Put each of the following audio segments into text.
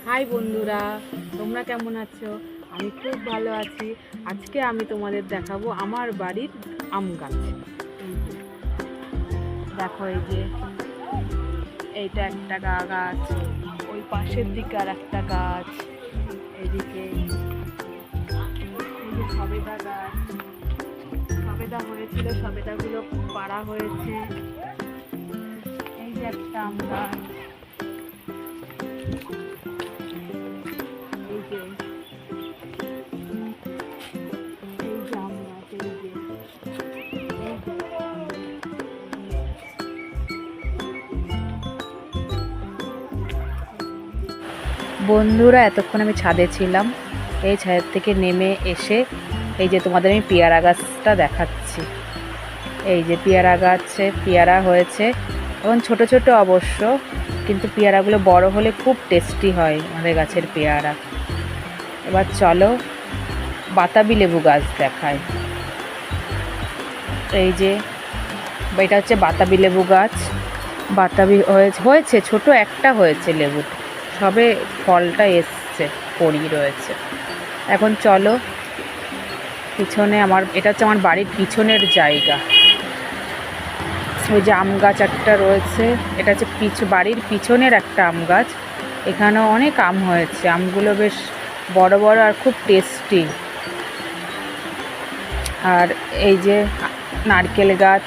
High বন্ধুরা, তোমরা কেমন আছো? আমি খুব ভালো আছি। আজকে আমি তোমাদের দেখাবো আমার বাড়ির আম গাছ। এই যে দেখো, এই যে এইটা একটা গাছ, ওই পাশের দিকে আর একটা গাছ, এইদিকে এই যে সবেদা গাছ, সবেদা হয়েছিল, সবেদাগুলো পাড়া হয়েছে। এই যে একটা আম গাছ, এই যে আম গাছ, এই যে বন্ধুরা, এতক্ষণ আমি ছাদে ছিলাম। এই ছাদের থেকে নেমে এসে এই যে তোমাদের আমি পেয়ারা গাছটা দেখাচ্ছি। এই যে পেয়ারা গাছে পেয়ারা হয়েছে, এখন ছোট ছোট অবশ্য, কিন্তু পেয়ারাগুলো বড় হলে খুব টেস্টি হয় আমাদের গাছের পেয়ারা। এবার চলো বাতাবি লেবু গাছ দেখায়। এই যে এটা হচ্ছে বাতাবি লেবু গাছ। বাতাবি হয়েছে ছোট একটা হয়েছে লেবু, সবে ফলটা এসছে, কড়ি রয়েছে। এখন চলো পিছনে, এটা হচ্ছে আমার বাড়ির পিছনের জায়গা। ওই যে আম গাছ একটা রয়েছে, এটা হচ্ছে বাড়ির পিছনের একটা আম গাছ। এখানেও অনেক আম হয়েছে, আমগুলো বেশ বড় বড় আর খুব টেস্টি। আর এই যে নারকেল গাছ,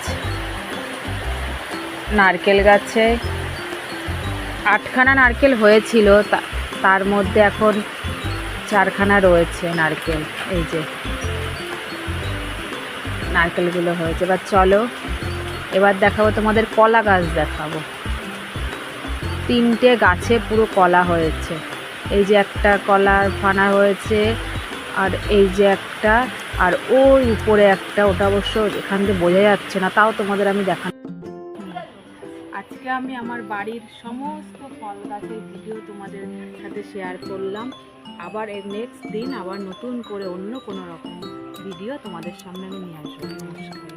নারকেল গাছে 8খানা নারকেল হয়েছিল, তার মধ্যে এখন 4খানা রয়েছে নারকেল। এই যে নারকেলগুলো হয়েছে। এবার চলো, এবার দেখাবো তোমাদের কলা গাছ দেখাবো। 3টে গাছে পুরো কলা হয়েছে। এই যে একটা কলার ফানা হয়েছে, আর এই যে একটা, আর ওই উপরে একটা, ওটা অবশ্য এখান থেকে বোঝা যাচ্ছে না, তাও তোমাদের আমি দেখানো। আজকে আমি আমার বাড়ির সমস্ত ফল গাছের ভিডিও তোমাদের সাথে শেয়ার করলাম। আবার এর নেক্সট দিন আবার নতুন করে অন্য কোনো রকম ভিডিও তোমাদের সামনে আমি নিয়ে আসবো। নমস্কার।